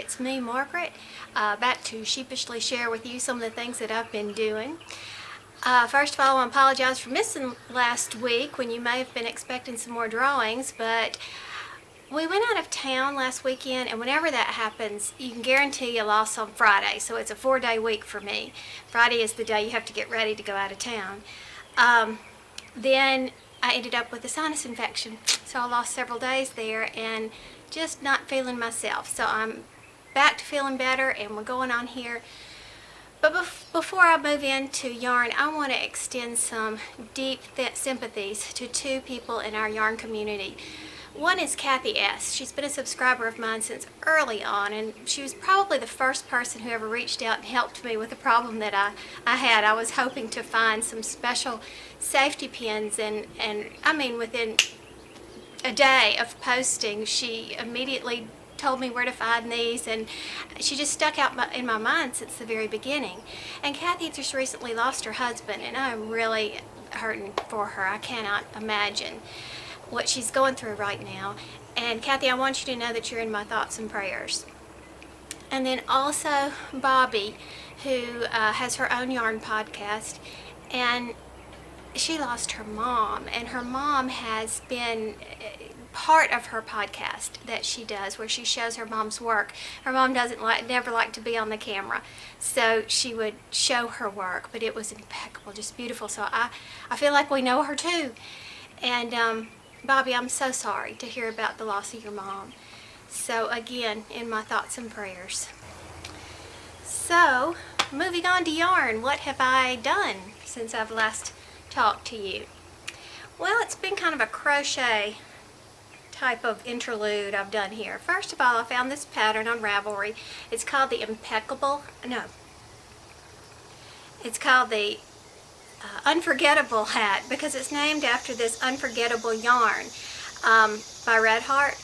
it's me, Margaret, back to sheepishly share with you some of the things that I've been doing. First of all, I want to apologize for missing last week when you may have been expecting some more drawings, but we went out of town last weekend, and whenever that happens, you can guarantee a loss on Friday, so it's a 4-day week for me. Friday is the day you have to get ready to go out of town. Then I ended up with a sinus infection, so I lost several days there and just not feeling myself. So I'm back to feeling better, and we're going on here. But before I move into yarn, I want to extend some deep sympathies to two people in our yarn community. One is Kathy S. She's been a subscriber of mine since early on, and she was probably the first person who ever reached out and helped me with the problem that I had. I was hoping to find some special safety pins, and I mean within a day of posting, she immediately told me where to find these, and she just stuck out in my mind since the very beginning. And Kathy just recently lost her husband, and I'm really hurting for her. I cannot imagine what she's going through right now. And Kathy, I want you to know that you're in my thoughts and prayers. And then also Bobby, who has her own yarn podcast, and she lost her mom, and her mom has been part of her podcast that she does, where she shows her mom's work. Her mom never liked to be on the camera, so she would show her work, but it was impeccable, just beautiful. So I feel like we know her too. And Bobby, I'm so sorry to hear about the loss of your mom. So again, in my thoughts and prayers. So, moving on to yarn, what have I done since I've last talked to you? Well, it's been kind of a crochet type of interlude I've done here. First of all, I found this pattern on Ravelry. It's called the Unforgettable Hat, because it's named after this unforgettable yarn by Red Heart.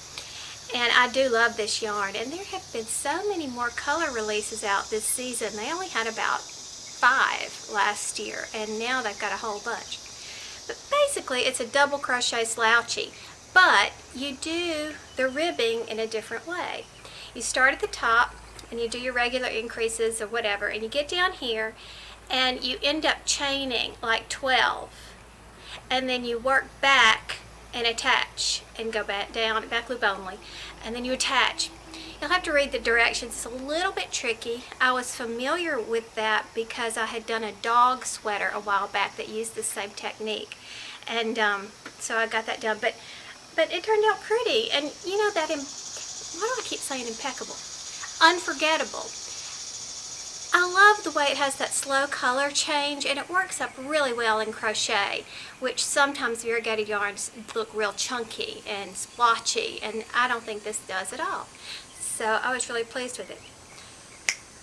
And I do love this yarn, and there have been so many more color releases out this season. They only had about 5 last year, and now they've got a whole bunch. But basically it's a double crochet slouchy, but you do the ribbing in a different way. You start at the top and you do your regular increases or whatever, and you get down here and you end up chaining like 12, and then you work back and attach and go back down, back loop only, and then you attach. You'll have to read the directions. It's a little bit tricky. I was familiar with that because I had done a dog sweater a while back that used the same technique, and so I got that done, but it turned out pretty. And you know that, why do I keep saying impeccable? Unforgettable. I love the way it has that slow color change, and it works up really well in crochet, which sometimes variegated yarns look real chunky and splotchy, and I don't think this does at all. So I was really pleased with it.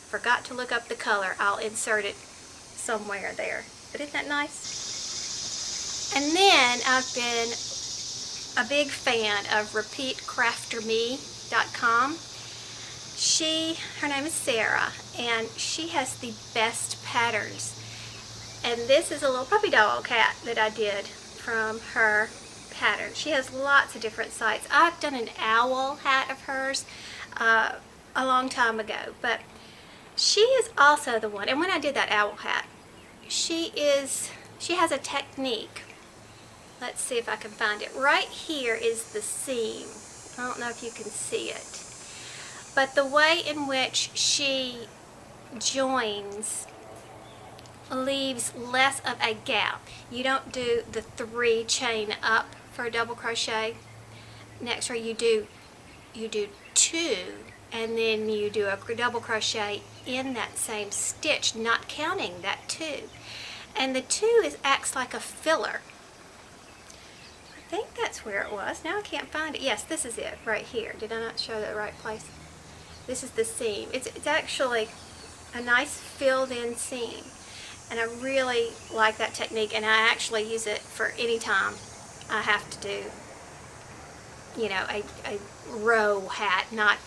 Forgot to look up the color. I'll insert it somewhere there. But isn't that nice? And then I've been a big fan of repeatcrafterme.com. Her name is Sarah, and she has the best patterns. And this is a little puppy dog hat that I did from her pattern. She has lots of different sites. I've done an owl hat of hers a long time ago, but she is also the one. And when I did that owl hat, she has a technique. Let's see if I can find it. Right here is the seam. I don't know if you can see it. But the way in which she joins leaves less of a gap. You don't do the 3 chain up for a double crochet. Next row you do 2, and then you do a double crochet in that same stitch, not counting that 2. And the 2 acts like a filler. I think that's where it was. Now I can't find it. Yes, this is it right here. Did I not show the right place? This is the seam. It's actually a nice filled in seam, and I really like that technique, and I actually use it for any time I have to do, you know, a row hat, not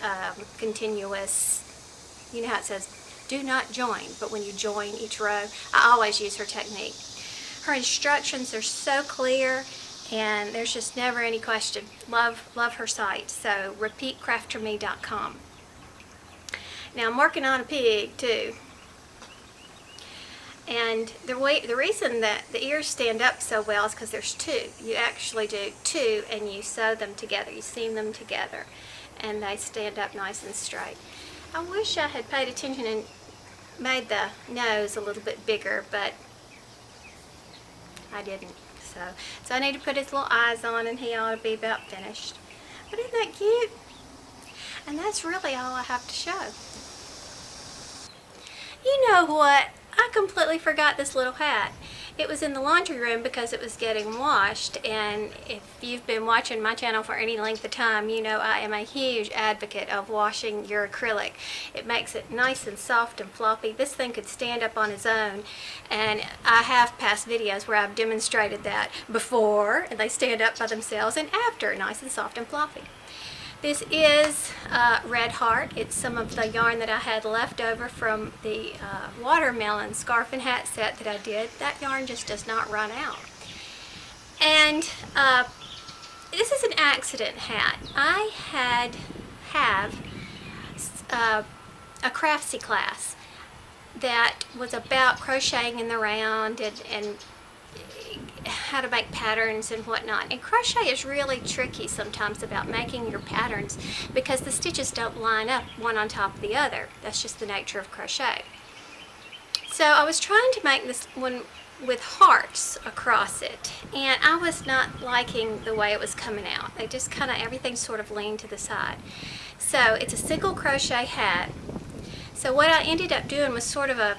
continuous. You know how it says do not join, but when you join each row, I always use her technique. Her instructions are so clear, and there's just never any question. Love her site. So repeatcrafterme.com. Now I'm working on a pig too. And the reason that the ears stand up so well is because there's two. You actually do two and you sew them together. You seam them together and they stand up nice and straight. I wish I had paid attention and made the nose a little bit bigger, but I didn't. So I need to put his little eyes on and he ought to be about finished. But isn't that cute? And that's really all I have to show. You know what? I completely forgot this little hat. It was in the laundry room because it was getting washed, and if you've been watching my channel for any length of time, you know I am a huge advocate of washing your acrylic. It makes it nice and soft and floppy. This thing could stand up on its own, and I have past videos where I've demonstrated that before, and they stand up by themselves, and after, nice and soft and floppy. This is Red Heart. It's some of the yarn that I had left over from the watermelon scarf and hat set that I did. That yarn just does not run out. And this is an accident hat. I have a craftsy class that was about crocheting in the round and how to make patterns and whatnot. And crochet is really tricky sometimes about making your patterns because the stitches don't line up one on top of the other. That's just the nature of crochet. So I was trying to make this one with hearts across it, and I was not liking the way it was coming out. They just kind of, everything sort of leaned to the side. So it's a single crochet hat. So what I ended up doing was sort of a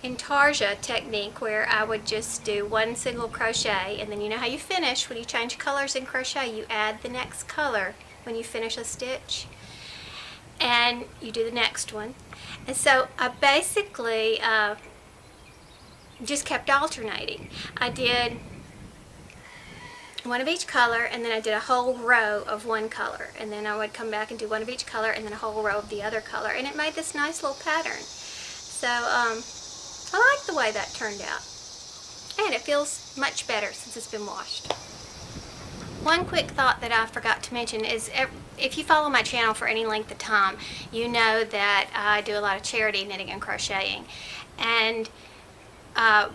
intarsia technique where I would just do one single crochet, and then you know how you finish when you change colors in crochet, you add the next color when you finish a stitch and you do the next one. And so I basically just kept alternating. I did one of each color, and then I did a whole row of one color, and then I would come back and do one of each color and then a whole row of the other color, and it made this nice little pattern. So I like the way that turned out, and it feels much better since it's been washed. One quick thought that I forgot to mention is if you follow my channel for any length of time, you know that I do a lot of charity knitting and crocheting, and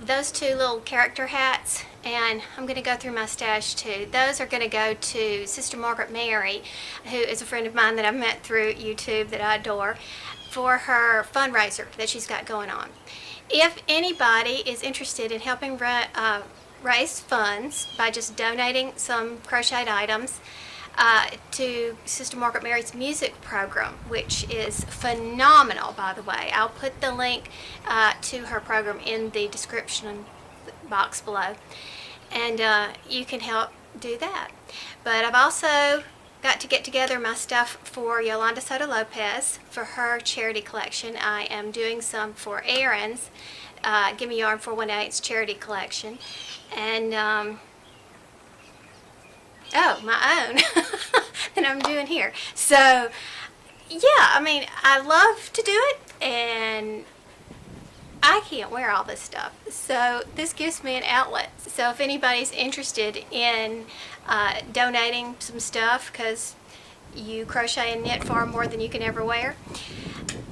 those two little character hats, and I'm going to go through my stash too. Those are going to go to Sister Margaret Mary, who is a friend of mine that I've met through YouTube that I adore, for her fundraiser that she's got going on. If anybody is interested in helping raise funds by just donating some crocheted items to Sister Margaret Mary's music program, which is phenomenal, by the way. I'll put the link to her program in the description box below, and you can help do that. But I've also got to get together my stuff for Yolanda Soto Lopez for her charity collection. I am doing some for Erin's Give Me Yarn 418's charity collection, and oh, my own that I'm doing here. So yeah, I mean, I love to do it, and I can't wear all this stuff, so this gives me an outlet. So if anybody's interested in donating some stuff because you crochet and knit far more than you can ever wear,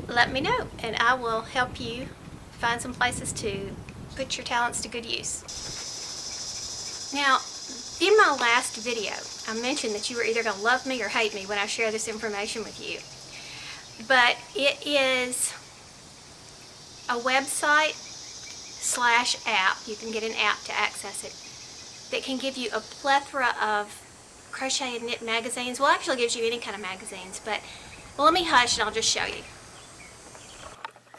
let me know, and I will help you find some places to put your talents to good use. Now, in my last video, I mentioned that you were either going to love me or hate me when I share this information with you. But it is a website / app. You can get an app to access it that can give you a plethora of crochet and knit magazines. Well, actually gives you any kind of magazines, but well, let me hush and I'll just show you.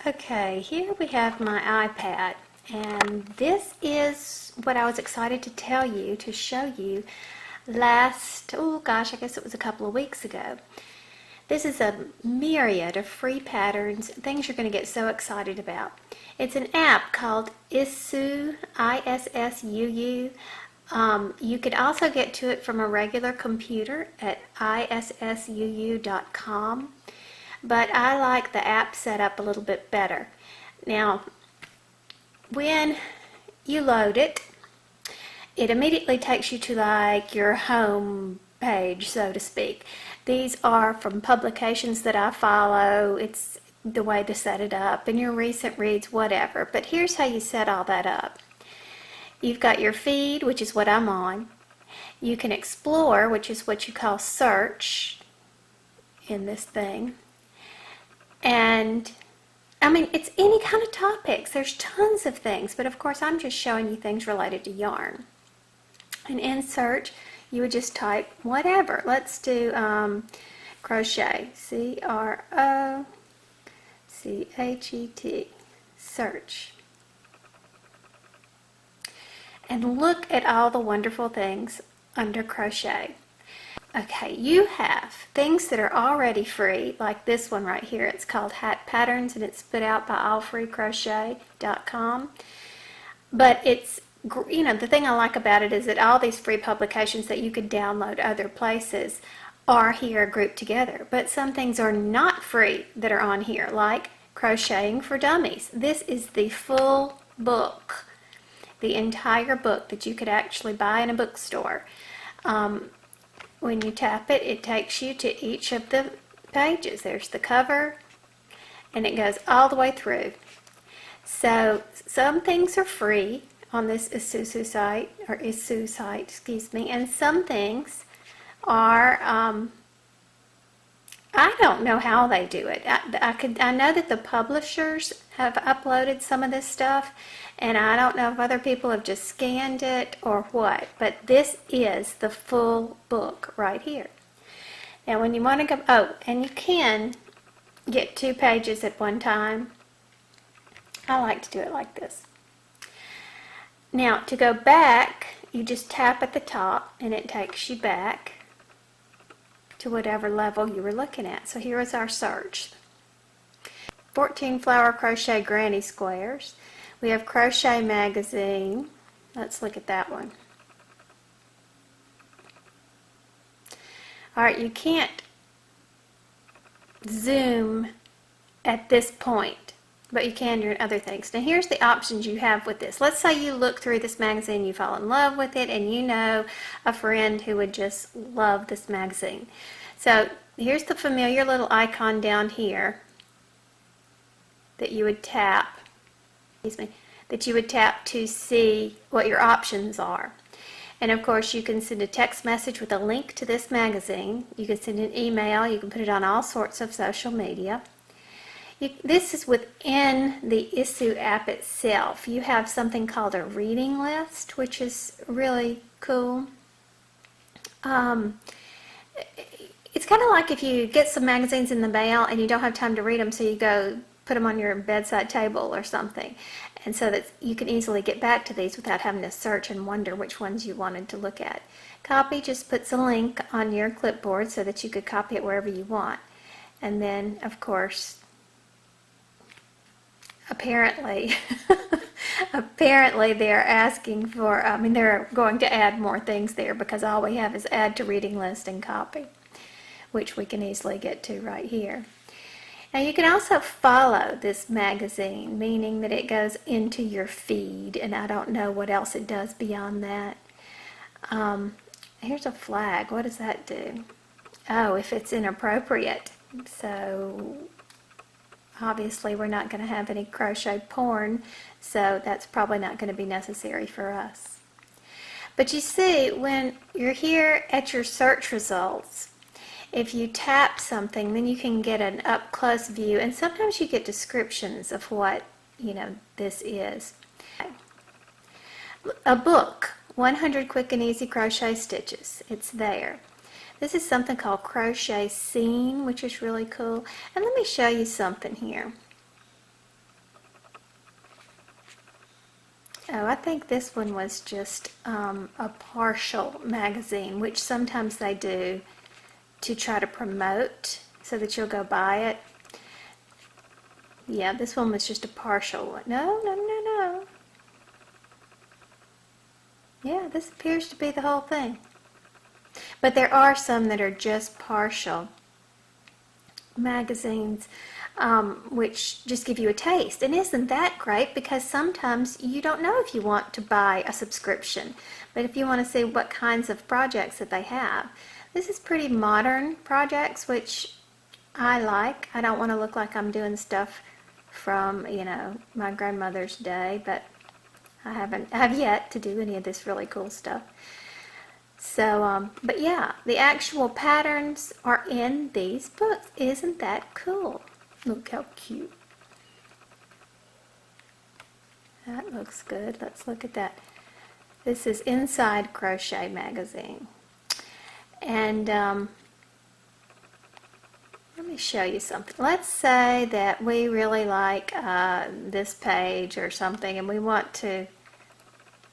Okay, here we have my iPad, and this is what I was excited to tell you, to show you last, oh gosh, I guess it was a couple of weeks ago. This is a myriad of free patterns, things you're going to get so excited about. It's an app called Issuu, Issuu. You could also get to it from a regular computer at issuu.com, but I like the app set up a little bit better. Now, when you load it, it immediately takes you to like your home page, so to speak. These are from publications that I follow. It's the way to set it up and your recent reads, whatever. But here's how you set all that up. You've got your feed, which is what I'm on. You can explore, which is what you call search in this thing. And I mean, it's any kind of topics. There's tons of things, but of course I'm just showing you things related to yarn. And in search, you would just type whatever. Let's do crochet, C-R-O-C-H-E-T, search. And look at all the wonderful things under crochet. Okay, you have things that are already free, like this one right here. It's called Hat Patterns, and it's put out by allfreecrochet.com. But it's, you know, the thing I like about it is that all these free publications that you could download other places are here grouped together. But some things are not free that are on here, like Crocheting for Dummies. This is the full book, the entire book that you could actually buy in a bookstore. When you tap it, it takes you to each of the pages. There's the cover, and it goes all the way through. So some things are free on this Issuu site, excuse me, and some things are, I don't know how they do it. I know that the publishers have uploaded some of this stuff, and I don't know if other people have just scanned it or what, but this is the full book right here. Now when you want to go, oh, and you can get 2 pages at one time. I like to do it like this. Now to go back, you just tap at the top and it takes you back to whatever level you were looking at. So here is our search. 14 flower crochet granny squares. We have Crochet Magazine. Let's look at that one. Alright, you can't zoom at this point, but you can do other things. Now here's the options you have with this. Let's say you look through this magazine, you fall in love with it, and you know a friend who would just love this magazine. So here's the familiar little icon down here that you would tap. That you would tap to see what your options are. And of course you can send a text message with a link to this magazine. You can send an email. You can put it on all sorts of social media. This is within the Issuu app itself. You have something called a reading list, which is really cool. It's kind of like if you get some magazines in the mail and you don't have time to read them, so you go put them on your bedside table or something. And so that you can easily get back to these without having to search and wonder which ones you wanted to look at. Copy just puts a link on your clipboard so that you could copy it wherever you want. And then, of course, apparently, they're asking for, they're going to add more things there because all we have is add to reading list and copy, which we can easily get to right here. Now you can also follow this magazine, meaning that it goes into your feed, and I don't know what else it does beyond that. Here's a flag. What does that do? Oh, if it's inappropriate. So obviously we're not going to have any crochet porn, so that's probably not going to be necessary for us. But you see, when you're here at your search results, if you tap something, then you can get an up-close view, and sometimes you get descriptions of what, this is. A book, 100 Quick and Easy Crochet Stitches. It's there. This is something called Crochet Scene, which is really cool. And let me show you something here. Oh, I think this one was just a partial magazine, which sometimes they do to try to promote so that you'll go buy it. Yeah, this one was just a partial one. No. Yeah, this appears to be the whole thing. But there are some that are just partial magazines, which just give you a taste. And isn't that great? Because sometimes you don't know if you want to buy a subscription, but if you want to see what kinds of projects that they have. This is pretty modern projects, which I like. I don't want to look like I'm doing stuff from, you know, my grandmother's day, but I have yet to do any of this really cool stuff. So, but yeah, the actual patterns are in these books. Isn't that cool? Look how cute. That looks good. Let's look at that. This is Inside Crochet Magazine. And let me show you something. Let's say that we really like this page or something, and we want to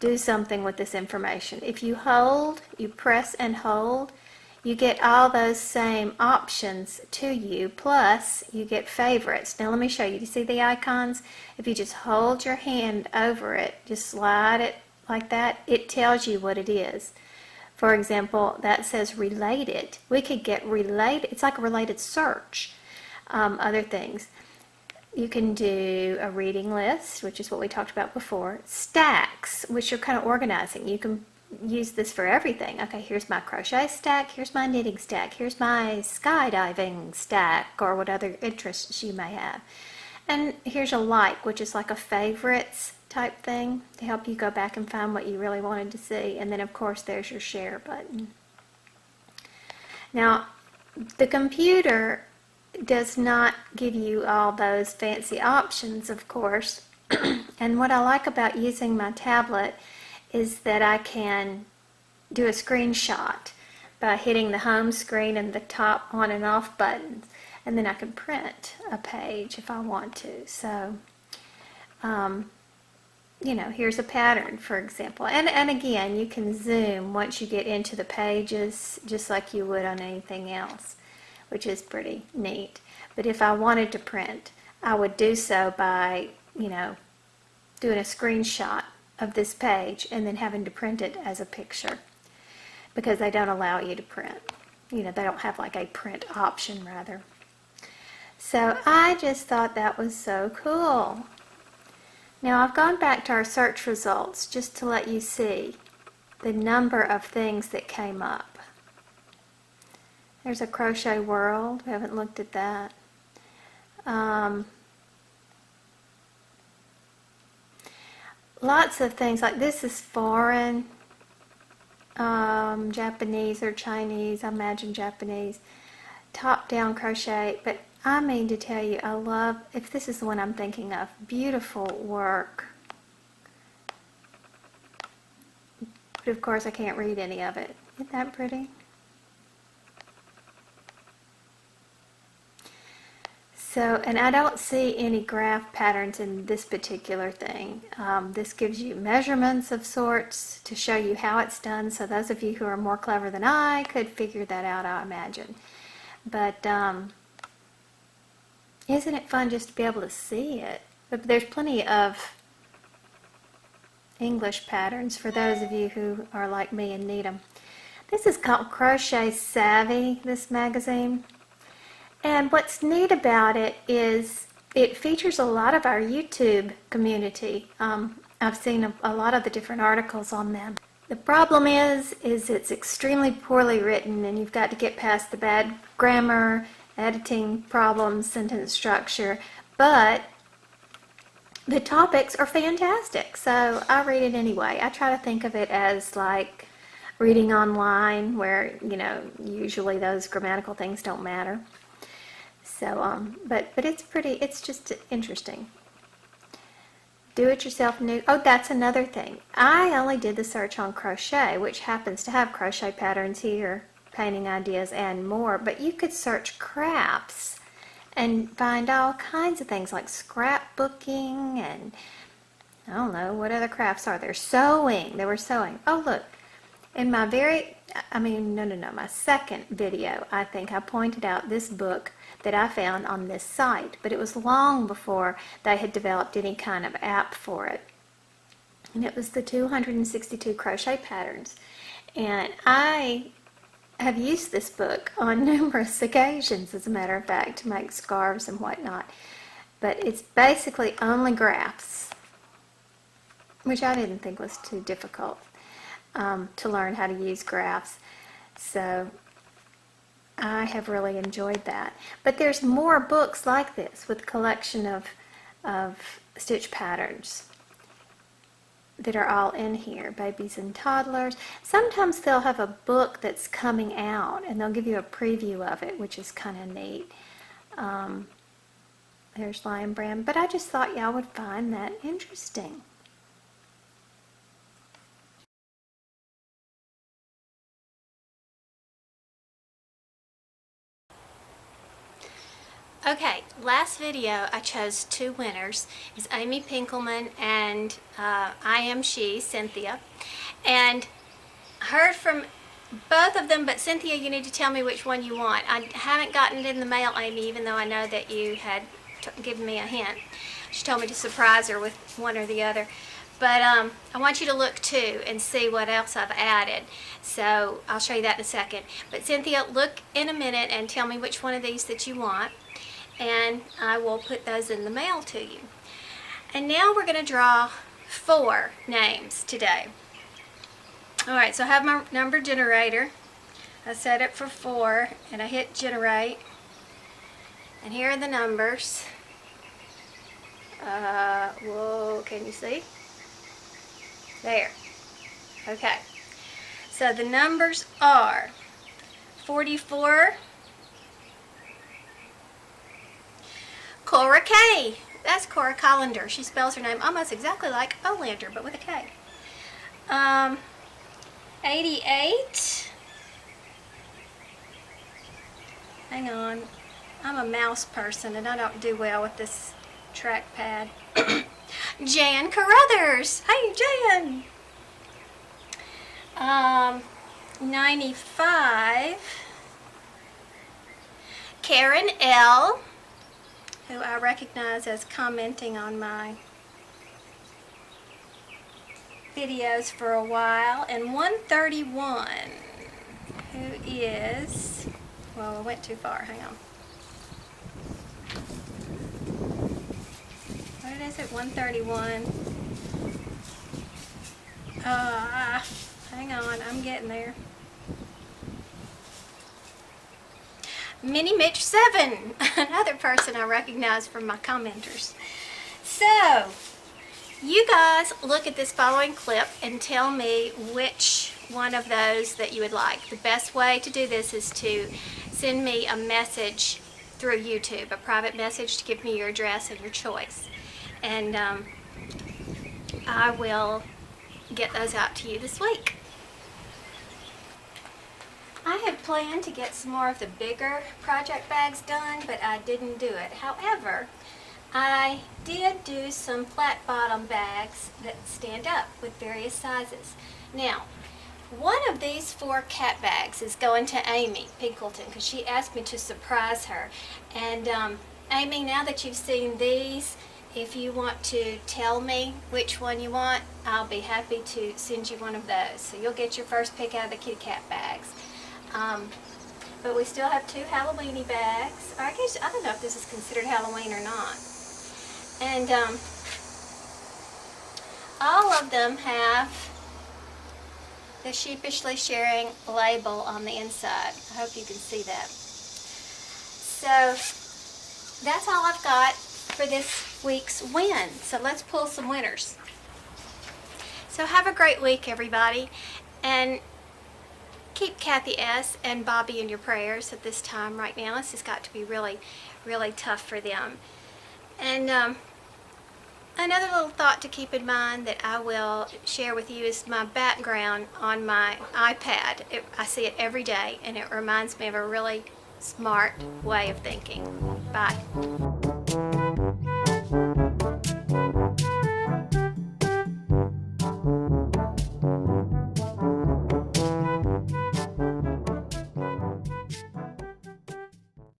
do something with this information. If you hold, you press and hold, you get all those same options to you, plus you get favorites. Now let me show you. Do you see the icons? If you just hold your hand over it, just slide it like that, it tells you what it is. For example, that says related. We could get related. It's like a related search. Other things. You can do a reading list, which is what we talked about before. Stacks, which are kind of organizing. You can use this for everything. Okay, here's my crochet stack, here's my knitting stack, here's my skydiving stack, or what other interests you may have. And here's a like, which is like a favorites type thing to help you go back and find what you really wanted to see. And then of course there's your share button. Now the computer does not give you all those fancy options, of course. And what I like about using my tablet is that I can do a screenshot by hitting the home screen and the top on and off buttons, and then I can print a page if I want to. So you know, here's a pattern, for example. And again, you can zoom once you get into the pages, just like you would on anything else, which is pretty neat. But if I wanted to print, I would do so by, you know, doing a screenshot of this page and then having to print it as a picture, because they don't allow you to print. You know, they don't have like a print option, rather. So I just thought that was so cool. Now I've gone back to our search results just to let you see the number of things that came up. There's a crochet world. We haven't looked at that. Lots of things like this is foreign, Japanese or Chinese, I imagine Japanese, top-down crochet. But I mean to tell you, I love, if this is the one I'm thinking of, beautiful work. But of course I can't read any of it. Isn't that pretty? So, and I don't see any graph patterns in this particular thing. This gives you measurements of sorts to show you how it's done. So those of you who are more clever than I could figure that out, I imagine. But isn't it fun just to be able to see it? But there's plenty of English patterns for those of you who are like me and need them. This is called Crochet Savvy, this magazine. And what's neat about it is it features a lot of our YouTube community. I've seen a lot of the different articles on them. The problem is it's extremely poorly written, and you've got to get past the bad grammar, editing problems, sentence structure, but the topics are fantastic, so I read it anyway. I try to think of it as like reading online, where, you know, usually those grammatical things don't matter. So, but it's pretty, it's just interesting. Do-it-yourself new. Oh, that's another thing. I only did the search on crochet, which happens to have crochet patterns here, painting ideas, and more. But you could search crafts and find all kinds of things like scrapbooking and I don't know, what other crafts are there? Sewing. There were sewing. Oh, look. In my my second video, I think I pointed out this book that I found on this site, but it was long before they had developed any kind of app for it. And it was the 262 crochet patterns. And I have used this book on numerous occasions, as a matter of fact, to make scarves and whatnot. But it's basically only graphs, which I didn't think was too difficult to learn how to use graphs. So I have really enjoyed that. But there's more books like this with collection of stitch patterns that are all in here, babies and toddlers. Sometimes they'll have a book that's coming out and they'll give you a preview of it, which is kind of neat. There's Lion Brand, but I just thought y'all would find that interesting. Okay, last video I chose two winners. It's Amy Pinkelman and I Am She, Cynthia. And heard from both of them, but Cynthia, you need to tell me which one you want. I haven't gotten it in the mail, Amy, even though I know that you had given me a hint. She told me to surprise her with one or the other. But I want you to look too and see what else I've added. So I'll show you that in a second. But Cynthia, look in a minute and tell me which one of these that you want. And I will put those in the mail to you. And now we're going to draw 4 names today. Alright, so I have my number generator. I set it for 4 and I hit generate. And here are the numbers. Whoa, can you see? There. Okay. So the numbers are 44. Crochet. That's Cora Olander. She spells her name almost exactly like Olander, but with a K. 88. Hang on. I'm a mouse person and I don't do well with this trackpad. Jan Carruthers. Hey, Jan. 95. Karen L., who I recognize as commenting on my videos for a while, and 131, who is, well, I went too far, hang on. What is it, 131? Hang on, I'm getting there. Minnie Mitch 7, another person I recognize from my commenters. So, you guys look at this following clip and tell me which one of those that you would like. The best way to do this is to send me a message through YouTube, a private message to give me your address and your choice. And I will get those out to you this week. I had planned to get some more of the bigger project bags done, but I didn't do it. However, I did do some flat bottom bags that stand up with various sizes. Now, one of these 4 cat bags is going to Amy Pinkelton because she asked me to surprise her. And Amy, now that you've seen these, if you want to tell me which one you want, I'll be happy to send you one of those. So you'll get your first pick out of the kitty cat bags. But we still have 2 Halloweeny bags. Or I guess, I don't know if this is considered Halloween or not. And all of them have the Sheepishly Sharing label on the inside. I hope you can see that. So that's all I've got for this week's win. So let's pull some winners. So have a great week, everybody. And keep Kathy S. and Bobby in your prayers at this time right now. This has got to be really, really tough for them. And another little thought to keep in mind that I will share with you is my background on my iPad. I see it every day and it reminds me of a really smart way of thinking. Bye.